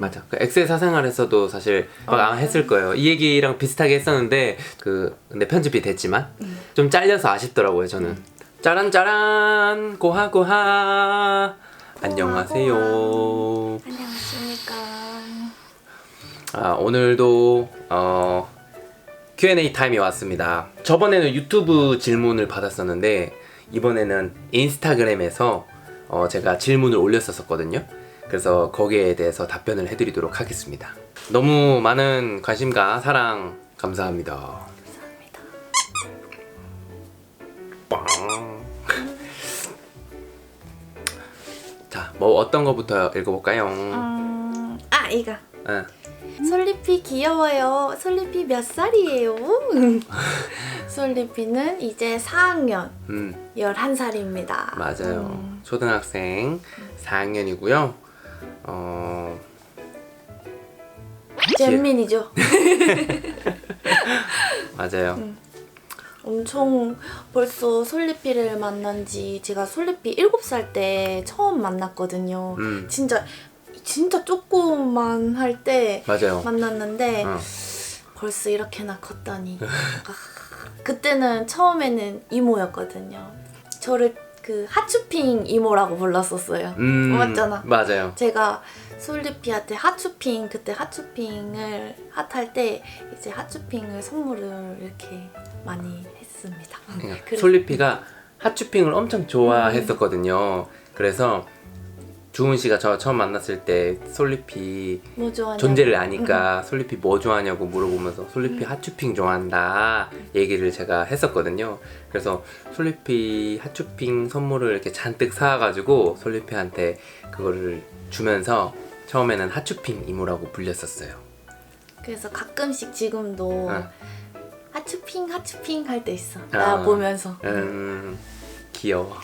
맞아. 그 엑셀 사생활에서도 사실 막 했을 거예요. 이 얘기랑 비슷하게 했었는데 근데 편집이 됐지만 좀 잘려서 아쉽더라고요. 저는. 짜란짜란 고하고하 안녕하세요. 안녕하십니까. 오늘도 Q&A 타임이 왔습니다. 저번에는 유튜브 질문을 받았었는데 이번에는 인스타그램에서 제가 질문을 올렸었거든요. 그래서 거기에 대해서 답변을 해드리도록 하겠습니다. 너무 많은 관심과 사랑 감사합니다. 감사합니다. 빵. 자, 뭐 어떤 거부터 읽어볼까요? 이거. 네. 솔리피 귀여워요. 솔리피 몇 살이에요? 솔리피는 이제 4학년 11살입니다. 맞아요. 초등학생 4학년이고요. 잼민이죠. 맞아요. 엄청 벌써 솔리피를 만난 지 제가 솔리피 7살 때 처음 만났거든요. 진짜 조금만 할 때 맞아요. 만났는데 벌써 이렇게나 컸다니. 그때는 처음에는 이모였거든요. 저를 그 핫추핑 이모라고 불렀었어요. 맞잖아. 맞아요. 제가 솔리피한테 핫추핑, 그때 핫추핑을 핫할 때 이제 핫추핑을 선물을 이렇게 많이 했습니다. 솔리피가 핫추핑을 엄청 좋아했었거든요. 그래서 주은 씨가 저 처음 만났을 때 솔리피 뭐 좋아하냐고. 존재를 아니까 솔리피 뭐 좋아하냐고 물어보면서 솔리피 핫추핑 좋아한다 얘기를 제가 했었거든요. 그래서 솔리피 핫추핑 선물을 이렇게 잔뜩 사와가지고 솔리피한테 그거를 주면서 처음에는 핫추핑 이모라고 불렸었어요. 그래서 가끔씩 지금도 핫추핑 할 때 있어. 나 보면서. 귀여워.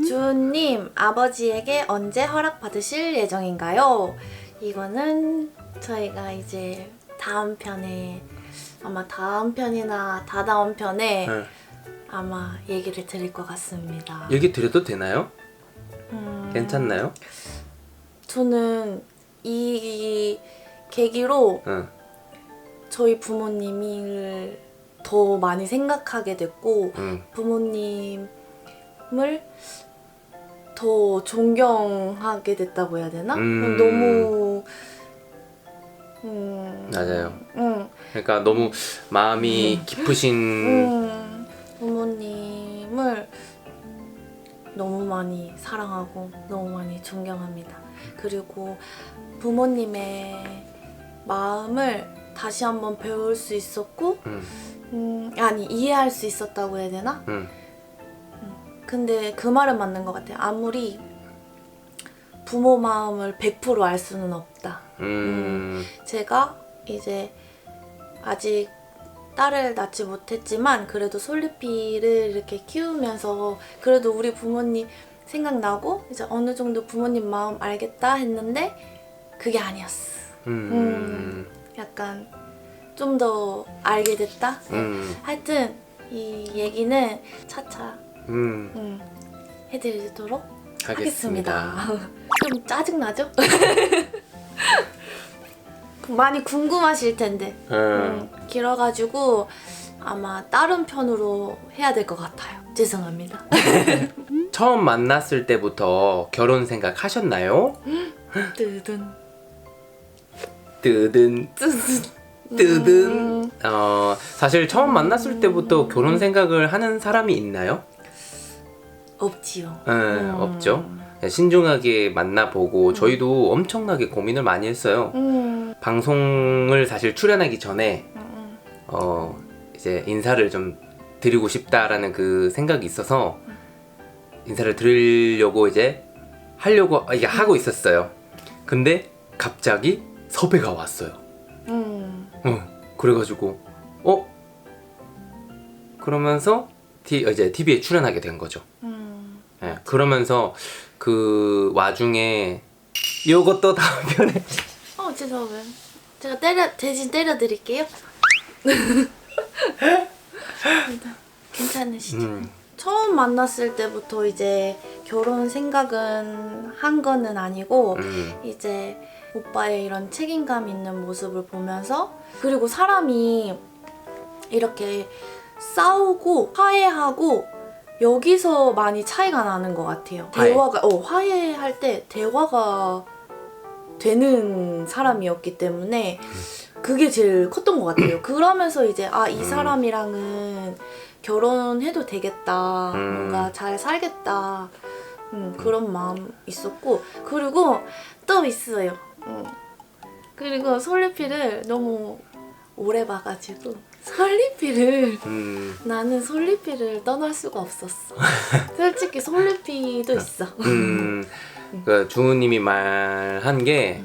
주은님, 아버지에게 언제 허락받으실 예정인가요? 이거는 저희가 이제 다음 편에, 아마 다음 편이나 다다음 편에 아마 얘기를 드릴 것 같습니다. 얘기 드려도 되나요? 괜찮나요? 저는 이 계기로 저희 부모님을 더 많이 생각하게 됐고 부모님을 더 존경하게 됐다고 해야 되나? 너무 맞아요. 그러니까 너무 마음이 깊으신 부모님을 너무 많이 사랑하고 너무 많이 존경합니다. 그리고 부모님의 마음을 다시 한번 배울 수 있었고 이해할 수 있었다고 해야 되나? 근데 그 말은 맞는 것 같아요. 아무리 부모 마음을 100% 알 수는 없다. 제가 이제 아직 딸을 낳지 못했지만 그래도 솔리피를 이렇게 키우면서 그래도 우리 부모님 생각나고 이제 어느 정도 부모님 마음 알겠다 했는데 그게 아니었어. 약간 좀 더 알게 됐다? 하여튼 이 얘기는 차차 해드리도록 하겠습니다. 좀 짜증나죠? 많이 궁금하실 텐데 길어가지고 아마 다른 편으로 해야 될 것 같아요. 죄송합니다. 처음 만났을 때부터 결혼 생각 하셨나요? 뜨든 뜨든 뜨든 사실 처음 만났을 때부터 결혼 생각을 하는 사람이 있나요? 없지요. 없죠. 신중하게 만나보고 저희도 엄청나게 고민을 많이 했어요. 방송을 사실 출연하기 전에 이제 인사를 좀 드리고 싶다라는 그 생각이 있어서 인사를 드리려고 이제 이게 하고 있었어요. 근데 갑자기 섭외가 왔어요. 그래가지고 그러면서 이제 TV에 출연하게 된 거죠. 네, 그러면서 그 와중에 요것도 다음 편에 죄송해요. 제가 대신 때려드릴게요. 괜찮으시죠? 처음 만났을 때부터 이제 결혼 생각은 한 거는 아니고 이제 오빠의 이런 책임감 있는 모습을 보면서, 그리고 사람이 이렇게 싸우고 화해하고 여기서 많이 차이가 나는 것 같아요. 화해. 대화가 화해할 때 대화가 되는 사람이었기 때문에 그게 제일 컸던 것 같아요. 그러면서 이제 이 사람이랑은 결혼해도 되겠다, 뭔가 잘 살겠다, 그런 마음 있었고, 그리고 또 있어요. 그리고 솔리피를 너무 오래 봐가지고 솔리피를 나는 솔리피를 떠날 수가 없었어. 솔직히 솔리피도 있어. 그 주우님이 말한 게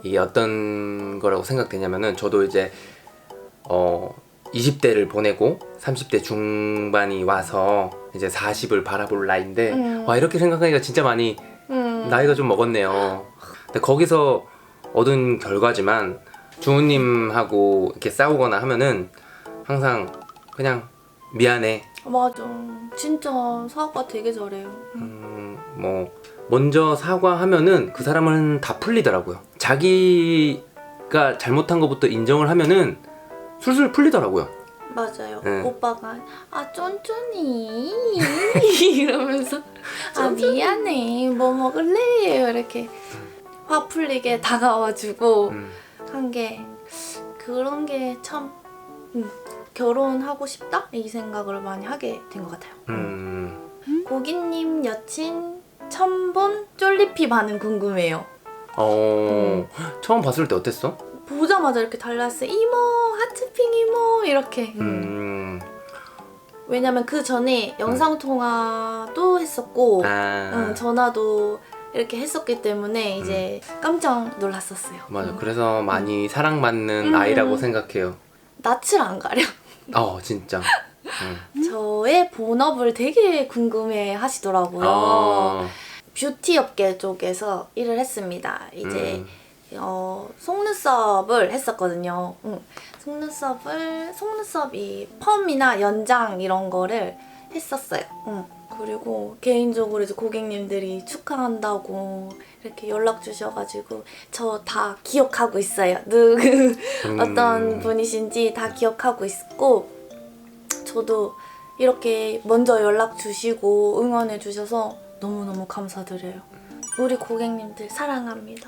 이게 어떤 거라고 생각되냐면은, 저도 이제 20대를 보내고 30대 중반이 와서 이제 40을 바라볼 나이인데, 와, 이렇게 생각하니까 진짜 많이 나이가 좀 먹었네요. 근데 거기서 얻은 결과지만, 주우님하고 이렇게 싸우거나 하면은 항상 그냥 미안해. 맞아. 진짜 사과 되게 잘해요. 뭐 먼저 사과하면은 그 사람은 다 풀리더라고요. 자기가 잘못한 것부터 인정을 하면은 술술 풀리더라고요. 맞아요. 네. 오빠가 쫀쫀이 이러면서 미안해, 뭐 먹을래? 이렇게 화 풀리게 다가와주고 한 게, 그런 게 참 결혼하고 싶다? 이 생각을 많이 하게 된 것 같아요. 고기님 여친 처음 본 쫄리피 반응 궁금해요. 처음 봤을 때 어땠어? 보자마자 이렇게 달려왔어요. 이모, 하트핑 이모, 이렇게. 왜냐면 그 전에 영상통화도 했었고 전화도 이렇게 했었기 때문에 이제 깜짝 놀랐었어요. 맞아. 그래서 많이 사랑받는 아이라고 생각해요. 낯을 안 가려. 진짜. 저의 본업을 되게 궁금해 하시더라고요. 뷰티 업계 쪽에서 일을 했습니다. 이제 속눈썹을 했었거든요. 속눈썹이 펌이나 연장 이런 거를 했었어요. 그리고 개인적으로 이제 고객님들이 축하한다고 이렇게 연락 주셔가지고 저 다 기억하고 있어요. 누구 어떤 분이신지 다 기억하고 있고, 저도 이렇게 먼저 연락 주시고 응원해 주셔서 너무너무 감사드려요. 우리 고객님들 사랑합니다.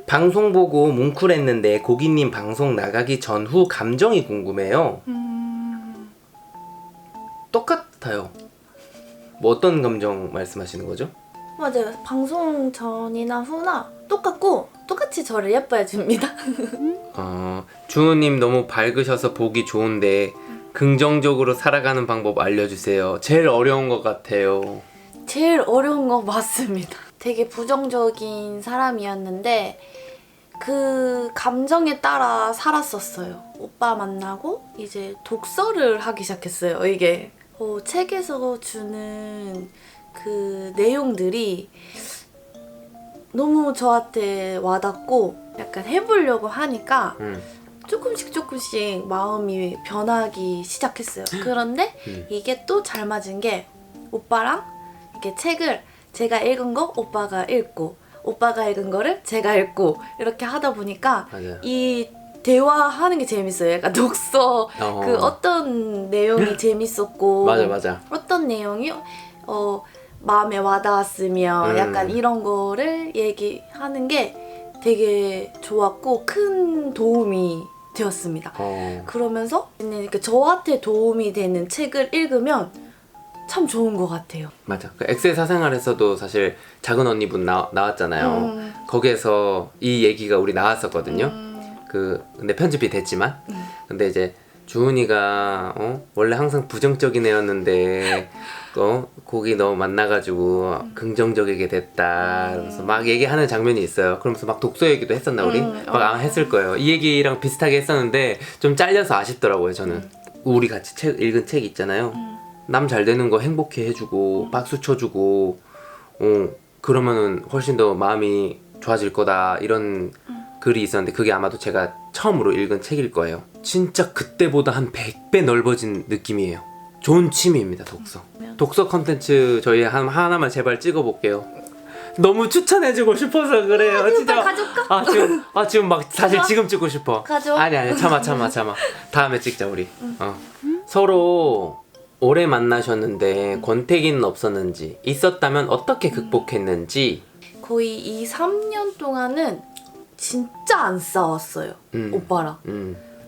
방송 보고 뭉클했는데 고기님 방송 나가기 전후 감정이 궁금해요. 똑같아요. 뭐 어떤 감정 말씀하시는 거죠? 맞아요. 방송 전이나 후나 똑같고 똑같이 저를 예뻐해 줍니다. 주우님 너무 밝으셔서 보기 좋은데 긍정적으로 살아가는 방법 알려주세요. 제일 어려운 것 같아요. 제일 어려운 거 맞습니다. 되게 부정적인 사람이었는데 그 감정에 따라 살았었어요. 오빠 만나고 이제 독서를 하기 시작했어요. 이게 책에서 주는 그 내용들이 너무 저한테 와닿고 약간 해보려고 하니까 조금씩 마음이 변하기 시작했어요. 그런데 이게 또 잘 맞은 게, 오빠랑 이렇게 책을 제가 읽은 거 오빠가 읽고 오빠가 읽은 거를 제가 읽고 이렇게 하다 보니까 맞아요. 이 대화하는 게 재밌어요. 약간 독서 그 어떤 내용이 재밌었고 맞아. 어떤 내용이 마음에 와닿았으면 약간 이런 거를 얘기하는 게 되게 좋았고 큰 도움이 되었습니다. 그러면서 이렇게 저한테 도움이 되는 책을 읽으면 참 좋은 것 같아요. 맞아. 그 엑셀 사생활에서도 사실 작은 언니분 나왔잖아요. 거기에서 이 얘기가 우리 나왔었거든요. 근데 편집이 됐지만 근데 이제 주은이가 원래 항상 부정적인 애였는데 고기 너 만나가지고 긍정적이게 됐다. 그래서 막 얘기하는 장면이 있어요. 그러면서 막 독서 얘기도 했었나 우리? 막 했을 거예요. 이 얘기랑 비슷하게 했었는데 좀 잘려서 아쉽더라고요. 저는 우리 같이 읽은 책 있잖아요. 남 잘 되는 거 행복해 해주고 박수 쳐주고 그러면은 훨씬 더 마음이 좋아질 거다, 이런 글이 있었는데 그게 아마도 제가 처음으로 읽은 책일 거예요. 진짜 그때보다 한 100배 넓어진 느낌이에요. 좋은 취미입니다, 독서. 독서 컨텐츠 저희 하나만 제발 찍어볼게요. 너무 추천해주고 싶어서 그래요. 진짜. 가져올까? 지금 막 사실 가져와. 지금 찍고 싶어. 가져와. 아니 참아. 다음에 찍자 우리. 서로 오래 만나셨는데 권태기는 없었는지, 있었다면 어떻게 극복했는지. 거의 2, 3년 동안은 진짜 안 싸웠어요. 오빠랑.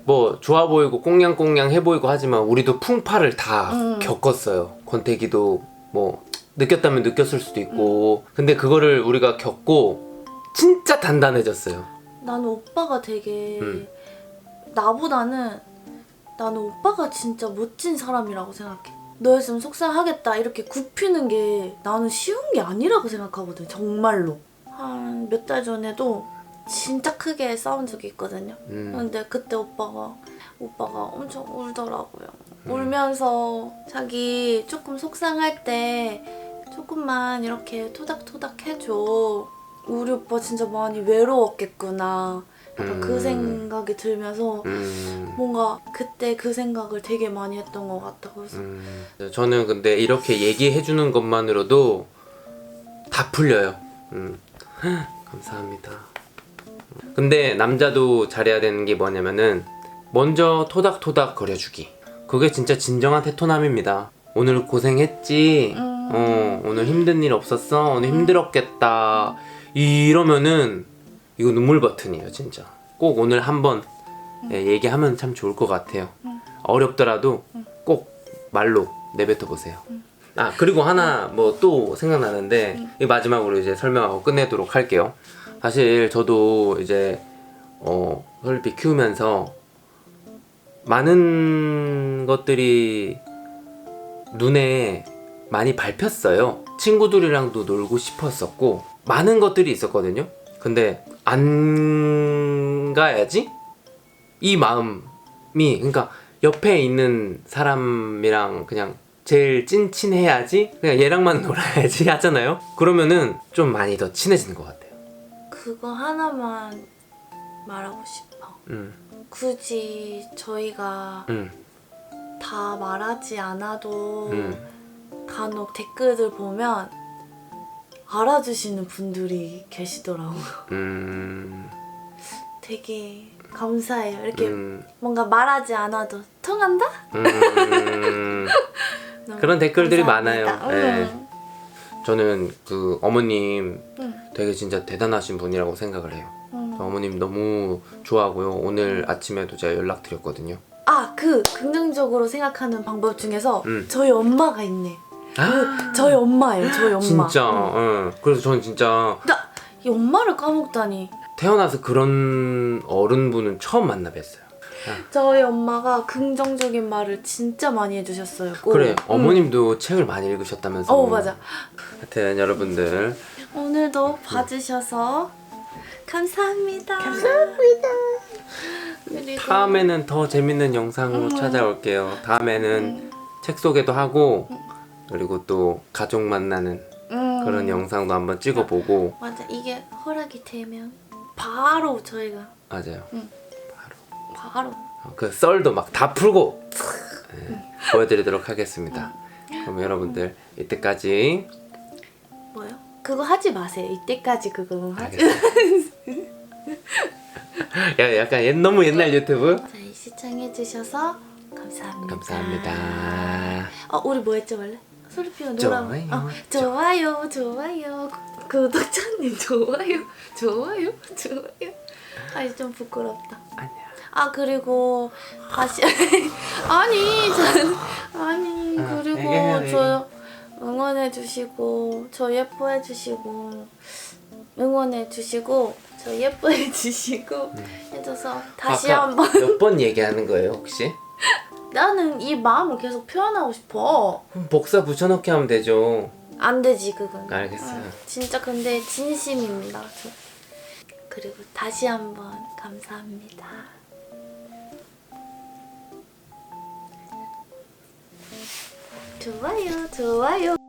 뭐 좋아 보이고 꽁냥꽁냥 해 보이고 하지만 우리도 풍파를 다 겪었어요. 권태기도 뭐 느꼈다면 느꼈을 수도 있고. 근데 그거를 우리가 겪고 진짜 단단해졌어요. 나는 오빠가 되게 나는 오빠가 진짜 멋진 사람이라고 생각해. 너였으면 속상하겠다 이렇게 굽히는 게 나는 쉬운 게 아니라고 생각하거든. 정말로. 한 몇 달 전에도 진짜 크게 싸운 적이 있거든요. 근데 그때 오빠가 엄청 울더라고요. 울면서 자기 조금 속상할 때 조금만 이렇게 토닥토닥 해줘. 우리 오빠 진짜 많이 외로웠겠구나. 약간 그 생각이 들면서 뭔가 그때 그 생각을 되게 많이 했던 것 같아. 그래서 저는 근데 이렇게 얘기해주는 것만으로도 다 풀려요. 감사합니다. 근데 남자도 잘해야 되는 게 뭐냐면은 먼저 토닥토닥 거려주기. 그게 진짜 진정한 테토남입니다. 오늘 고생했지? 오늘 힘든 일 없었어? 오늘 힘들었겠다. 이러면은 이거 눈물 버튼이에요 진짜. 꼭 오늘 한번 얘기하면 참 좋을 것 같아요. 어렵더라도 꼭 말로 내뱉어 보세요. 그리고 하나 뭐 또 생각나는데 이 마지막으로 이제 설명하고 끝내도록 할게요. 사실 저도 이제 솔리피 키우면서 많은 것들이 눈에 많이 밟혔어요. 친구들이랑도 놀고 싶었었고 많은 것들이 있었거든요. 근데 안 가야지? 이 마음이, 그러니까 옆에 있는 사람이랑 그냥 제일 찐친해야지, 그냥 얘랑만 놀아야지 하잖아요. 그러면은 좀 많이 더 친해지는 것 같아요. 그거 하나만 말하고 싶어. 굳이 저희가 다 말하지 않아도 간혹 댓글들 보면 알아주시는 분들이 계시더라고요. 되게 감사해요. 이렇게 뭔가 말하지 않아도 통한다? 그런 댓글들이 감사합니다. 많아요. 네. 저는 그 어머님 되게 진짜 대단하신 분이라고 생각을 해요. 저 어머님 너무 좋아하고요. 오늘 아침에도 제가 연락드렸거든요. 그 긍정적으로 생각하는 방법 중에서 저희 엄마가 있네. 저희 엄마예요. 저희 엄마. 진짜. 그래서 저는 진짜 이 엄마를 까먹다니. 태어나서 그런 어른분은 처음 만나 뵀어요. 저희 엄마가 긍정적인 말을 진짜 많이 해주셨어요. 꼭. 그래, 어머님도 책을 많이 읽으셨다면서. 맞아. 하여튼 여러분들 오늘도 봐주셔서 감사합니다. 그리고 다음에는 더 재밌는 영상으로 찾아올게요. 다음에는 책 소개도 하고 그리고 또 가족 만나는 그런 영상도 한번 찍어보고. 맞아, 이게 허락이 되면 바로 저희가 맞아요. 바로 그 썰도 막 다 풀고 보여드리도록 하겠습니다. 그럼 여러분들 이때까지 뭐요? 그거 하지 마세요. 이때까지 그거 하지. 야, 약간 너무 옛날 유튜브. 네, 시청해주셔서 감사합니다. 감사합니다. 우리 뭐 했죠 원래? 솔리피가 노랑. 좋아요. 구독자님 좋아요. 이제 좀 부끄럽다. 아니야. 그리고 다시 그리고 저 응원해주시고 저 예뻐해주시고 응원해주시고 저 예뻐해주시고 해줘서 다시 한번. 몇 번 얘기하는 거예요 혹시? 나는 이 마음을 계속 표현하고 싶어. 복사 붙여넣기 하면 되죠. 안 되지 그건. 알겠어요. 진짜 근데 진심입니다. 그리고 다시 한번 감사합니다. 좋아요.